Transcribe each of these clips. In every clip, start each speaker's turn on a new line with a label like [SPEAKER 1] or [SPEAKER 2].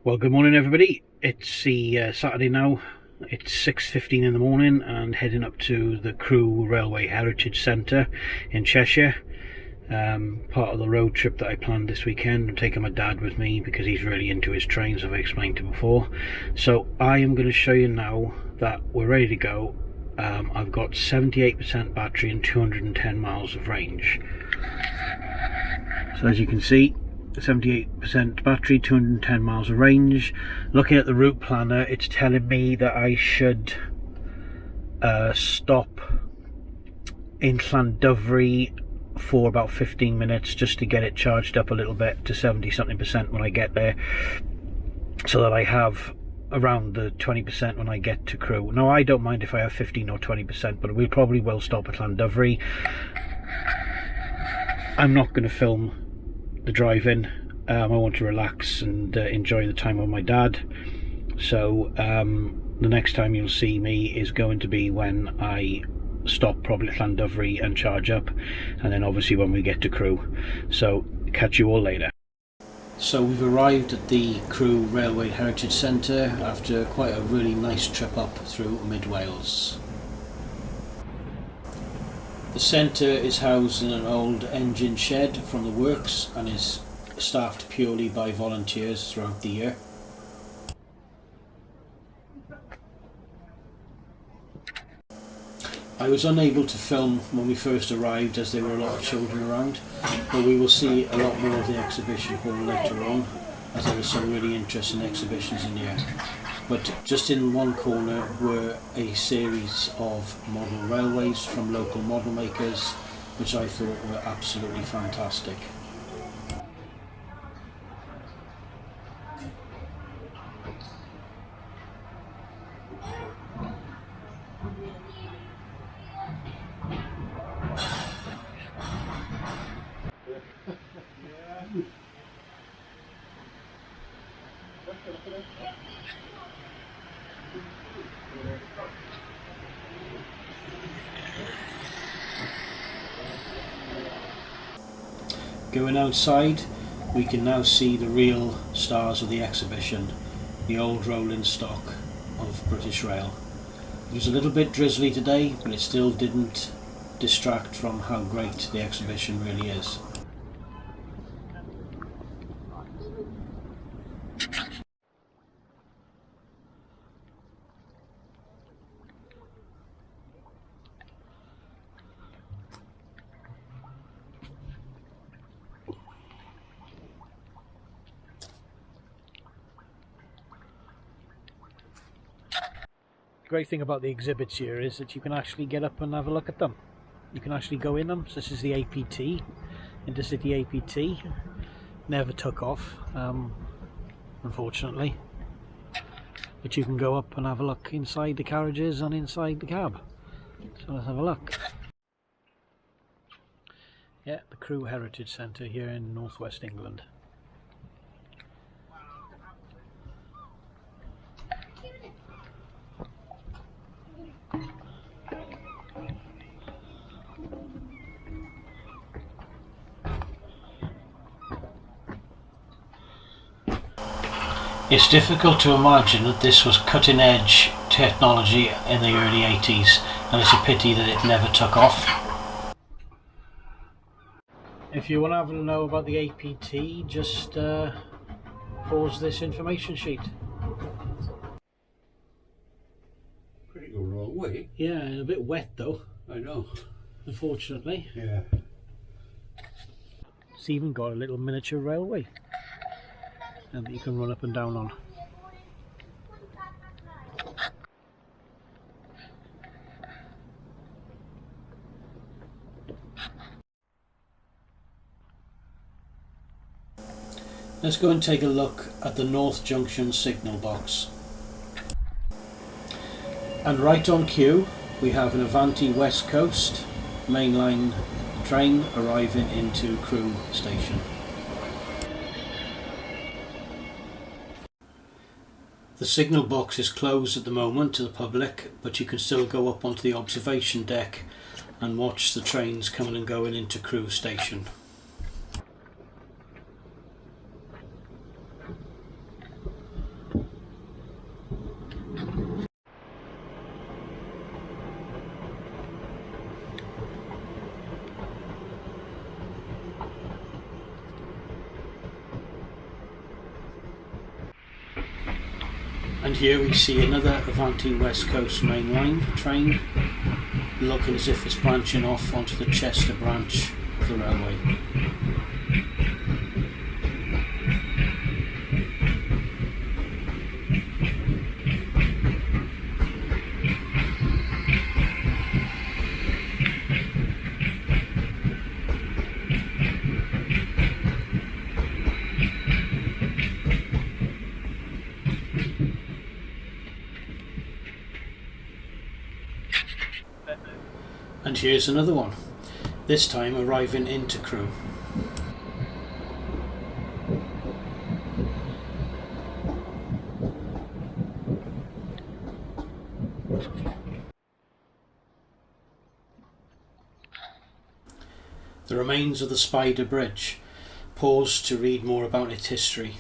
[SPEAKER 1] Well, good morning everybody. It's the Saturday now. It's 6:15 in the morning and heading up to the Crewe Railway Heritage Centre in Cheshire. Part of the road trip that I planned this weekend. I'm taking my dad with me because he's really into his trains, I've explained to before. So I am going to show you now that we're ready to go. I've got 78% battery and 210 miles of range. So as you can see, 78% battery, 210 miles of range. Looking at the route planner, it's telling me that I should stop in Llandovry for about 15 minutes just to get it charged up a little bit to 70 something percent when I get there, so that I have around the 20% when I get to Crewe. Now I don't mind if I have 15 or 20%, but we probably will stop at Llandovry. I'm not going to film the drive-in. I want to relax and enjoy the time with my dad. So the next time you'll see me is going to be when I stop probably at Llandovry and charge up, and then obviously when we get to Crewe. So catch you all later. So we've arrived at the Crewe Railway Heritage Centre after quite a really nice trip up through mid Wales. The centre is housed in an old engine shed from the works and is staffed purely by volunteers throughout the year. I was unable to film when we first arrived as there were a lot of children around, but we will see a lot more of the exhibition hall later on, as there are some really interesting exhibitions in here. But just in one corner were a series of model railways from local model makers, which I thought were absolutely fantastic. Going outside, we can now see the real stars of the exhibition, the old rolling stock of British Rail. It was a little bit drizzly today, but it still didn't distract from how great the exhibition really is. The great thing about the exhibits here is that you can actually get up and have a look at them. You can actually go in them. So this is the APT, Intercity APT. Never took off, unfortunately. But you can go up and have a look inside the carriages and inside the cab. So let's have a look. Yeah, the Crewe Heritage Centre here in northwest England. It's difficult to imagine that this was cutting edge technology in the early 80s, and it's a pity that it never took off. If you want to have a know about the APT, just pause this information sheet.
[SPEAKER 2] Pretty go wrong way.
[SPEAKER 1] Yeah, a bit wet though.
[SPEAKER 2] I know.
[SPEAKER 1] Unfortunately.
[SPEAKER 2] Yeah.
[SPEAKER 1] It's even got a little miniature railway that you can run up and down on. Let's go and take a look at the North Junction signal box. And right on cue we have an Avanti West Coast mainline train arriving into Crewe station. The signal box is closed at the moment to the public, but you can still go up onto the observation deck and watch the trains coming and going into Crewe station. And here we see another Avanti West Coast Main Line train, looking as if it's branching off onto the Chester branch of the railway. And here's another one, this time arriving into Crewe. The remains of the Spider Bridge. Pause to read more about its history.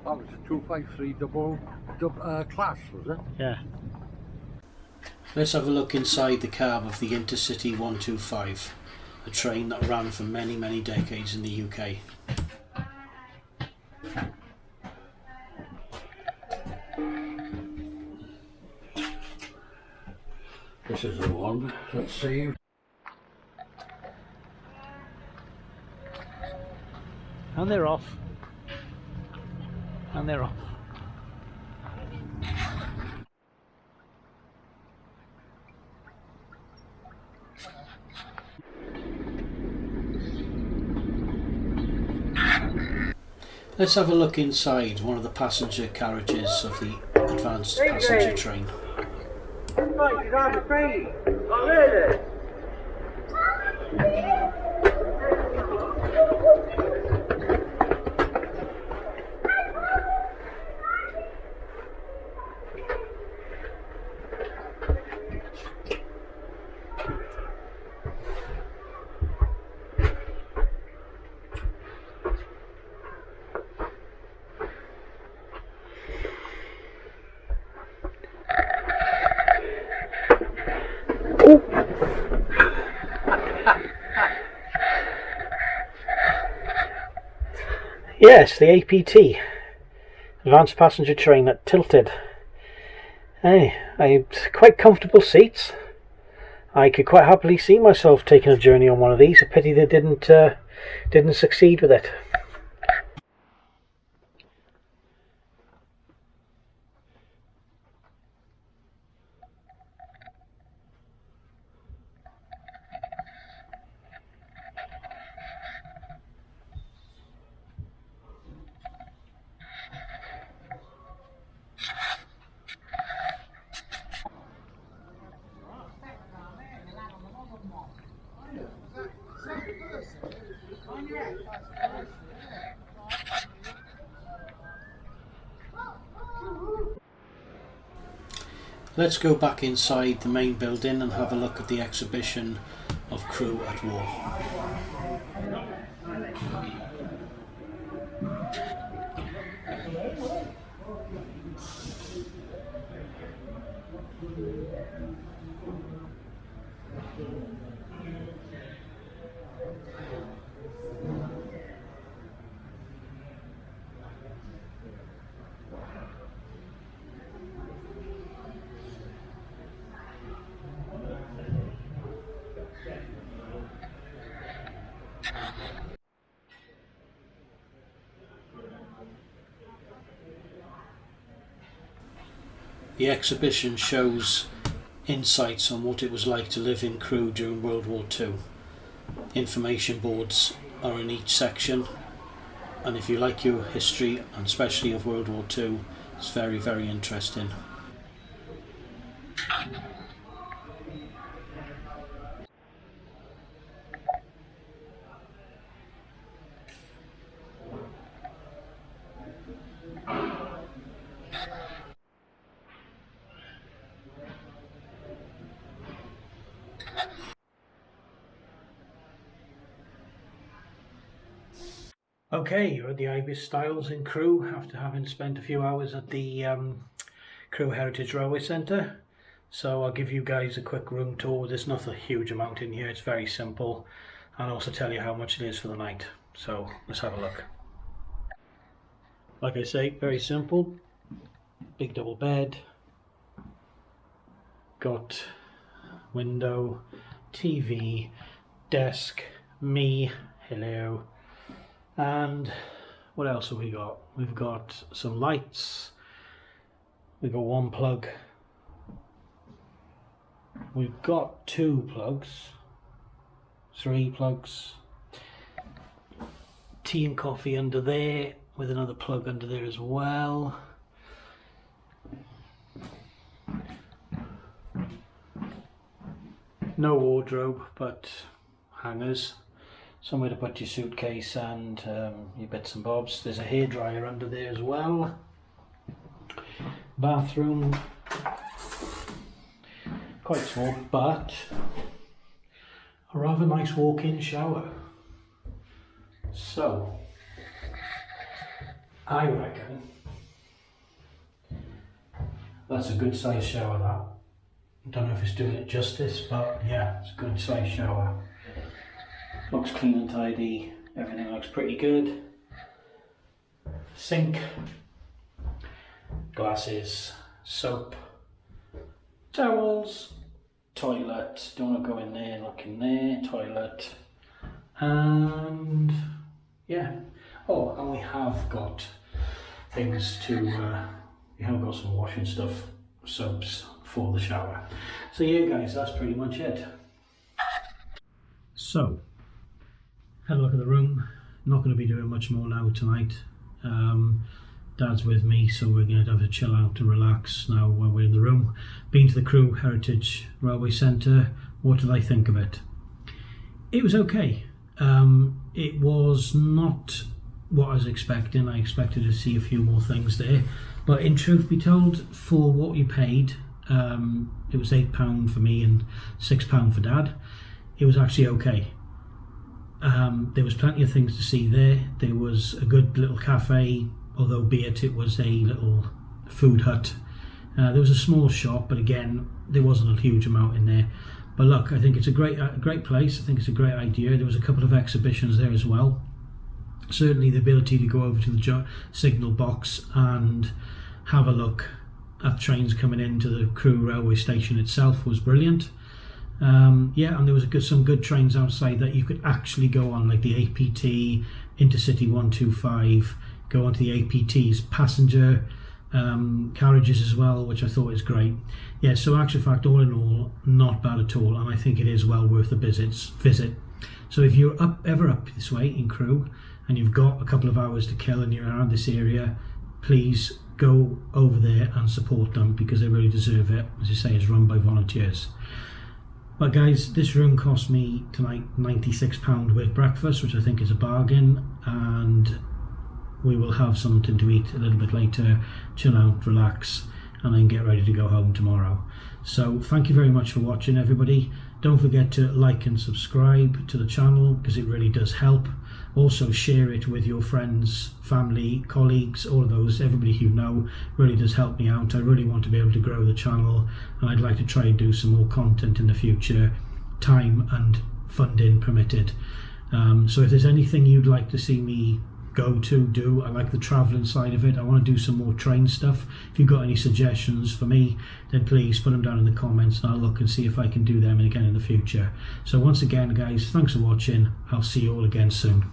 [SPEAKER 2] That was a 253 double class, was it?
[SPEAKER 1] Yeah. Let's have a look inside the cab of the Intercity 125, a train that ran for many, many decades in the UK.
[SPEAKER 2] This is the one. Let's see.
[SPEAKER 1] And they're off. And they're off. Let's have a look inside one of the passenger carriages of the advanced passenger train.
[SPEAKER 3] Right, you're on the train. Oh, really?
[SPEAKER 1] Yes, the APT, advanced passenger train that tilted. Hey, I had quite comfortable seats. I could quite happily see myself taking a journey on one of these. A pity they didn't succeed with it. Let's go back inside the main building and have a look at the exhibition of Crewe at War. The exhibition shows insights on what it was like to live in Crewe during World War II. Information boards are in each section, and if you like your history, and especially of World War II, it's very, very interesting. Okay, you're at the Ibis Styles in Crewe after having spent a few hours at the Crewe Heritage Railway Centre. So I'll give you guys a quick room tour. There's not a huge amount in here, it's very simple. I'll also tell you how much it is for the night. So let's have a look. Like I say, very simple. Big double bed. Got window, TV, desk, me, hello. And what else have we got? We've got some lights. We've got one plug. We've got 2 plugs. 3 plugs. Tea and coffee under there, with another plug under there as well. No wardrobe, but hangers. Somewhere to put your suitcase and your bits and bobs. There's a hairdryer under there as well. Bathroom. Quite small, but a rather nice walk-in shower. So, I reckon that's a good size shower, that. Don't know if it's doing it justice, but yeah, it's a good size shower. Looks clean and tidy, everything looks pretty good. Sink, glasses, soap, towels, toilet, don't want to go in there, look in there, toilet, and yeah. Oh, and we have got things to, we have got some washing stuff, soaps for the shower. So yeah guys, that's pretty much it. So, had a look at the room. Not going to be doing much more now tonight. Dad's with me, so we're going to have to chill out and relax now while we're in the room. Been to the Crewe Heritage Railway Centre. What did I think of it? It was okay. It was not what I was expecting. I expected to see a few more things there, but in truth be told, for what you paid, it was £8 for me and £6 for Dad. It was actually okay. There was plenty of things to see there. There was a good little cafe, although albeit it was a little food hut. There was a small shop, but again, there wasn't a huge amount in there. But look, I think it's a great place. I think it's a great idea. There was a couple of exhibitions there as well. Certainly the ability to go over to the signal box and have a look at trains coming into the Crewe railway station itself was brilliant. Yeah, and there was some good trains outside that you could actually go on, like the APT, Intercity 125, go onto the APT's passenger carriages as well, which I thought is great. Yeah, so actually, in fact, all in all, not bad at all, and I think it is well worth a visit. So if you're ever up this way in Crewe and you've got a couple of hours to kill and you're around this area, please go over there and support them, because they really deserve it. As you say, it's run by volunteers. But guys, this room cost me tonight £96 with breakfast, which I think is a bargain, and we will have something to eat a little bit later, chill out, relax, and then get ready to go home tomorrow. So thank you very much for watching, everybody. Don't forget to like and subscribe to the channel, because it really does help. Also share it with your friends, family, colleagues, all of those, everybody you know. Really does help me out. I really want to be able to grow the channel, and I'd like to try and do some more content in the future, time and funding permitted. So if there's anything you'd like to see me go to do, I like the travelling side of it. I want to do some more train stuff. If you've got any suggestions for me, then please put them down in the comments, and I'll look and see if I can do them again in the future. So once again guys, thanks for watching. I'll see you all again soon.